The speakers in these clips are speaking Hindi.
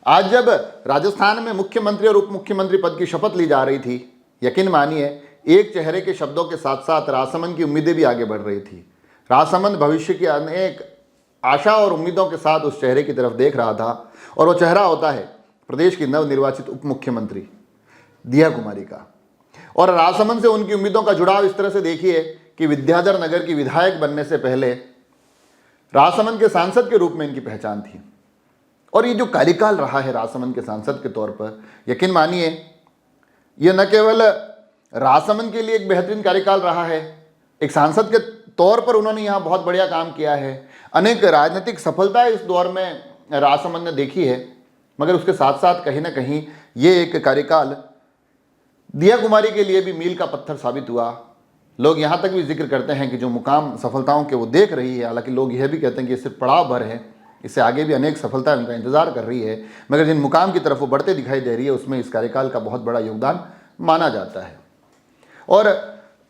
आज जब राजस्थान में मुख्यमंत्री और उप मुख्यमंत्री पद की शपथ ली जा रही थी, यकीन मानिए एक चेहरे के शब्दों के साथ साथ राजसमंद की उम्मीदें भी आगे बढ़ रही थी। राजसमंद भविष्य की अनेक आशा और उम्मीदों के साथ उस चेहरे की तरफ देख रहा था, और वो चेहरा होता है प्रदेश की नवनिर्वाचित उप मुख्यमंत्री दिया कुमारी का। और राजसमंद से उनकी उम्मीदों का जुड़ाव इस तरह से देखिए कि विद्याधर नगर की विधायक बनने से पहले राजसमंद के सांसद के रूप में इनकी पहचान थी। और ये जो कार्यकाल रहा है राजसमंद के सांसद के तौर पर, यकीन मानिए ये न केवल राजसमंद के लिए एक बेहतरीन कार्यकाल रहा है, एक सांसद के तौर पर उन्होंने यहाँ बहुत बढ़िया काम किया है। अनेक राजनीतिक सफलताएं इस दौर में राजसमंद ने देखी है, मगर उसके साथ साथ कहीं ना कहीं ये एक कार्यकाल दिया कुमारी के लिए भी मील का पत्थर साबित हुआ। लोग यहाँ तक भी जिक्र करते हैं कि जो मुकाम सफलताओं के वो देख रही है, हालांकि लोग यह भी कहते हैं कि ये सिर्फ पड़ाव भर है, इससे आगे भी अनेक सफलताएं उनका इंतजार कर रही है, मगर जिन मुकाम की तरफ वो बढ़ते दिखाई दे रही है उसमें इस कार्यकाल का बहुत बड़ा योगदान माना जाता है। और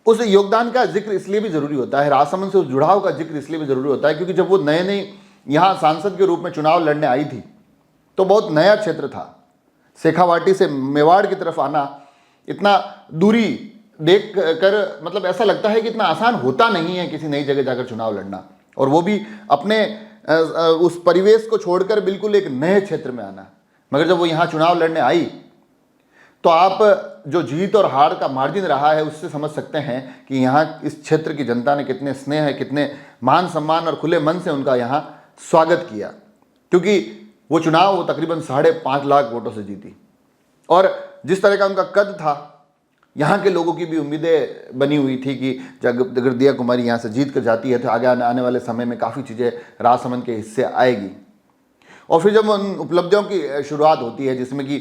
उस योगदान का जिक्र इसलिए भी जरूरी होता है, राजसमंद से उस जुड़ाव का जिक्र इसलिए भी जरूरी होता है क्योंकि जब वो नए नए यहाँ सांसद के रूप में चुनाव लड़ने आई थी तो बहुत नया क्षेत्र था। शेखावाटी से मेवाड़ की तरफ आना, इतना दूरी देख कर मतलब ऐसा लगता है कि इतना आसान होता नहीं है किसी नई जगह जाकर चुनाव लड़ना, और वो भी अपने उस परिवेश को छोड़कर बिल्कुल एक नए क्षेत्र में आना। मगर जब वो यहाँ चुनाव लड़ने आई तो आप जो जीत और हार का मार्जिन रहा है उससे समझ सकते हैं कि यहाँ इस क्षेत्र की जनता ने कितने स्नेह, कितने मान सम्मान और खुले मन से उनका यहाँ स्वागत किया, क्योंकि वो चुनाव वो तकरीबन 5.5 लाख वोटों से जीती। और जिस तरह का उनका कद था, यहाँ के लोगों की भी उम्मीदें बनी हुई थी कि अगर दिया कुमारी यहाँ से जीत कर जाती है तो आगे आने वाले समय में काफ़ी चीज़ें राजसमंद के हिस्से आएगी। और फिर जब उन उपलब्धियों की शुरुआत होती है जिसमें कि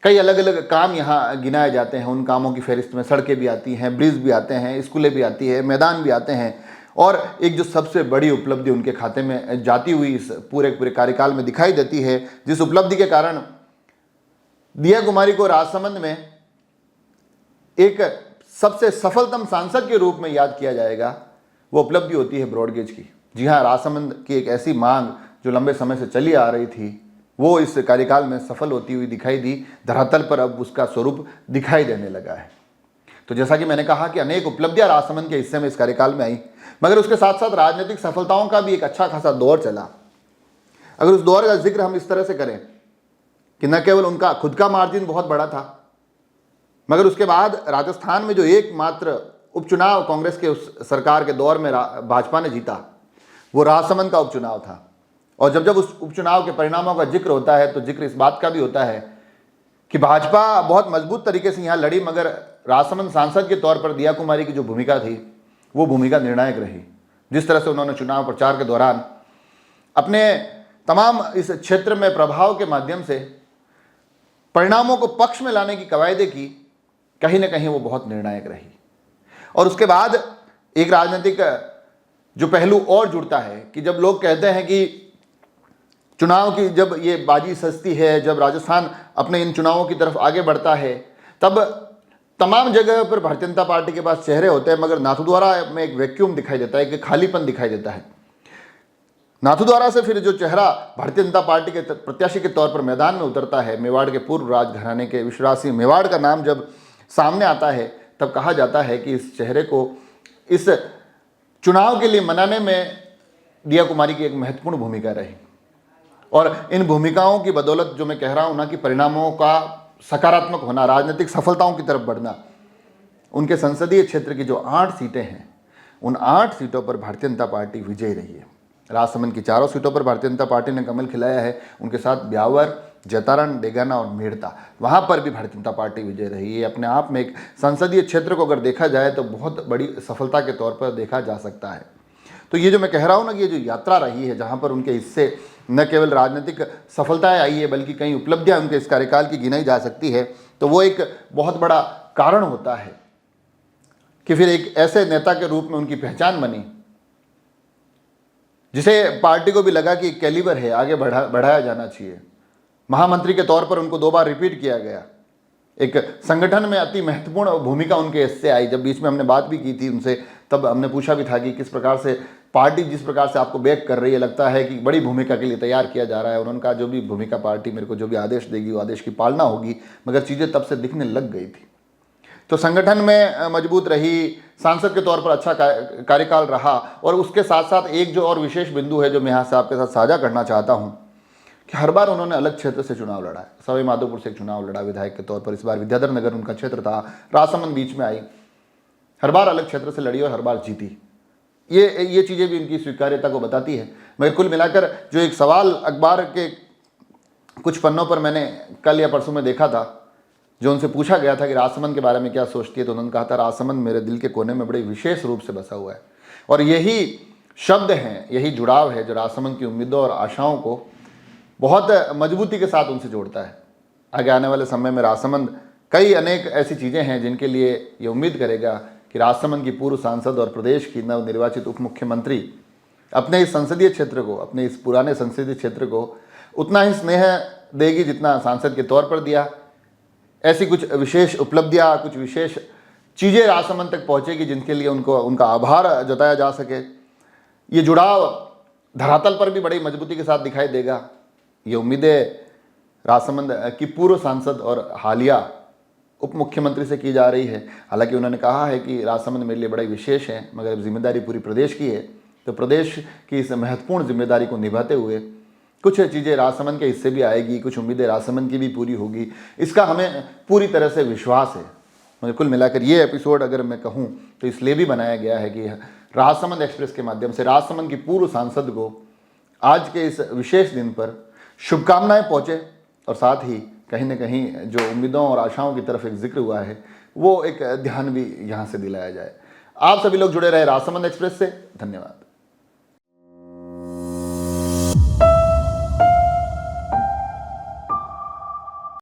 कई अलग अलग काम यहाँ गिनाए जाते हैं, उन कामों की फहरिस्त में सड़कें भी आती हैं, ब्रिज भी आते हैं, स्कूलें भी आती है, मैदान भी आते हैं, और एक जो सबसे बड़ी उपलब्धि उनके खाते में जाती हुई इस पूरे कार्यकाल में दिखाई देती है, जिस उपलब्धि के कारण दिया कुमारी को राजसमंद में एक सबसे सफलतम सांसद के रूप में याद किया जाएगा, वो उपलब्धि होती है ब्रॉडगेज की। जी हाँ, राजसमंद की एक ऐसी मांग जो लंबे समय से चली आ रही थी वो इस कार्यकाल में सफल होती हुई दिखाई दी, धरातल पर अब उसका स्वरूप दिखाई देने लगा है। तो जैसा कि मैंने कहा कि अनेक उपलब्धियां राजसमंद के हिस्से में इस कार्यकाल में आई, मगर उसके साथ साथ राजनीतिक सफलताओं का भी एक अच्छा खासा दौर चला। अगर उस दौर का जिक्र हम इस तरह से करें कि न केवल उनका खुद का मार्जिन बहुत बड़ा था, मगर उसके बाद राजस्थान में जो एकमात्र उपचुनाव कांग्रेस के उस सरकार के दौर में भाजपा ने जीता, वो राजसमंद का उपचुनाव था। और जब उस उपचुनाव के परिणामों का जिक्र होता है तो जिक्र इस बात का भी होता है कि भाजपा बहुत मजबूत तरीके से यहाँ लड़ी, मगर राजसमंद सांसद के तौर पर दिया कुमारी की जो भूमिका थी वो भूमिका निर्णायक रही। जिस तरह से उन्होंने चुनाव प्रचार के दौरान अपने तमाम इस क्षेत्र में प्रभाव के माध्यम से परिणामों को पक्ष में लाने की कवायदें की, कहीं ना कहीं वो बहुत निर्णायक रही। और उसके बाद एक राजनीतिक जो पहलू और जुड़ता है कि जब लोग कहते हैं कि चुनाव की जब ये बाजी सजती है, जब राजस्थान अपने इन चुनावों की तरफ आगे बढ़ता है, तब तमाम जगह पर भारतीय जनता पार्टी के पास चेहरे होते हैं, मगर नाथद्वारा में एक वैक्यूम दिखाई देता है, एक खालीपन दिखाई देता है। नाथद्वारा से फिर जो चेहरा भारतीय जनता पार्टी के प्रत्याशी के तौर पर मैदान में उतरता है, मेवाड़ के पूर्व राजघराने के विश्वराज सिंह मेवाड़ का नाम जब सामने आता है, तब कहा जाता है कि इस चेहरे को इस चुनाव के लिए मनाने में दिया कुमारी की एक महत्वपूर्ण भूमिका रही। और इन भूमिकाओं की बदौलत जो मैं कह रहा हूं ना कि परिणामों का सकारात्मक होना, राजनीतिक सफलताओं की तरफ बढ़ना, उनके संसदीय क्षेत्र की जो 8 सीटें हैं, उन 8 सीटों पर भारतीय जनता पार्टी विजयी रही है। राजसमंद की 4 सीटों पर भारतीय जनता पार्टी ने कमल खिलाया है, उनके साथ ब्यावर, जैतारण, डेगाना और मेड़ता, वहाँ पर भी भारतीय जनता पार्टी विजय रही है। अपने आप में एक संसदीय क्षेत्र को अगर देखा जाए तो बहुत बड़ी सफलता के तौर पर देखा जा सकता है। तो ये जो मैं कह रहा हूँ ना कि ये जो यात्रा रही है जहाँ पर उनके हिस्से न केवल राजनीतिक सफलताएं आई है बल्कि कई उपलब्धियां उनके इस कार्यकाल की गिनाई जा सकती है, तो वो एक बहुत बड़ा कारण होता है कि फिर एक ऐसे नेता के रूप में उनकी पहचान बनी जिसे पार्टी को भी लगा कि कैलिबर है, आगे बढ़ाया जाना चाहिए। महामंत्री के तौर पर उनको 2 बार रिपीट किया गया। एक संगठन में अति महत्वपूर्ण भूमिका उनके इससे आई। जब बीच में हमने बात भी की थी उनसे, तब हमने पूछा भी था कि किस प्रकार से पार्टी जिस प्रकार से आपको बैक कर रही है, लगता है कि बड़ी भूमिका के लिए तैयार किया जा रहा है। उन्होंने कहा जो भी भूमिका पार्टी मेरे को जो भी आदेश देगी वो आदेश की पालना होगी, मगर चीज़ें तब से दिखने लग गई थी। तो संगठन में मजबूत रही, सांसद के तौर पर अच्छा कार्यकाल रहा। और उसके साथ साथ एक जो और विशेष बिंदु है जो मैं यहाँ से आपके साथ साझा करना चाहता हूँ कि हर बार उन्होंने अलग क्षेत्र से चुनाव लड़ा है। सवाई माधोपुर से एक चुनाव लड़ा विधायक के तौर पर, इस बार विद्याधर नगर उनका क्षेत्र था, राजसमंद बीच में आई। हर बार अलग क्षेत्र से लड़ी और हर बार जीती। ये चीज़ें भी उनकी स्वीकार्यता को बताती है। मगर कुल मिलाकर जो एक सवाल अखबार के कुछ पन्नों पर मैंने कल या परसों में देखा था, जो उनसे पूछा गया था कि राजसमंद के बारे में क्या सोचती है, तो उन्होंने कहा था राजसमंद मेरे दिल के कोने में बड़े विशेष रूप से बसा हुआ है। और यही शब्द हैं, यही जुड़ाव है जो राजसमंद की उम्मीदों और आशाओं को बहुत मजबूती के साथ उनसे जोड़ता है। आगे आने वाले समय में राजसमंद कई अनेक ऐसी चीज़ें हैं जिनके लिए ये उम्मीद करेगा कि राजसमंद की पूर्व सांसद और प्रदेश की नवनिर्वाचित उप मुख्यमंत्री अपने इस संसदीय क्षेत्र को, अपने इस पुराने संसदीय क्षेत्र को उतना ही स्नेह देगी जितना सांसद के तौर पर दिया। ऐसी कुछ विशेष उपलब्धियां, कुछ विशेष चीज़ें राजसमंद तक पहुंचेगी जिनके लिए उनका आभार जताया जा सके। ये जुड़ाव धरातल पर भी बड़ी मजबूती के साथ दिखाई देगा। ये उम्मीदें राजसमंद की पूर्व सांसद और हालिया उप मुख्यमंत्री से की जा रही है। हालांकि उन्होंने कहा है कि राजसमंद मेरे लिए बड़ा विशेष है, मगर जिम्मेदारी पूरी प्रदेश की है, तो प्रदेश की इस महत्वपूर्ण जिम्मेदारी को निभाते हुए कुछ चीज़ें राजसमंद के हिस्से भी आएगी, कुछ उम्मीदें राजसमंद की भी पूरी होगी, इसका हमें पूरी तरह से विश्वास है। मुझे कुल मिलाकर ये एपिसोड अगर मैं कहूँ तो इसलिए भी बनाया गया है कि राजसमंद एक्सप्रेस के माध्यम से राजसमंद की पूर्व सांसद को आज के इस विशेष दिन पर शुभकामनाएं पहुँचे, और साथ ही कहीं ना कहीं जो उम्मीदों और आशाओं की तरफ एक जिक्र हुआ है वो एक ध्यान भी यहाँ से दिलाया जाए। आप सभी लोग जुड़े रहे राजसमंद एक्सप्रेस से। धन्यवाद।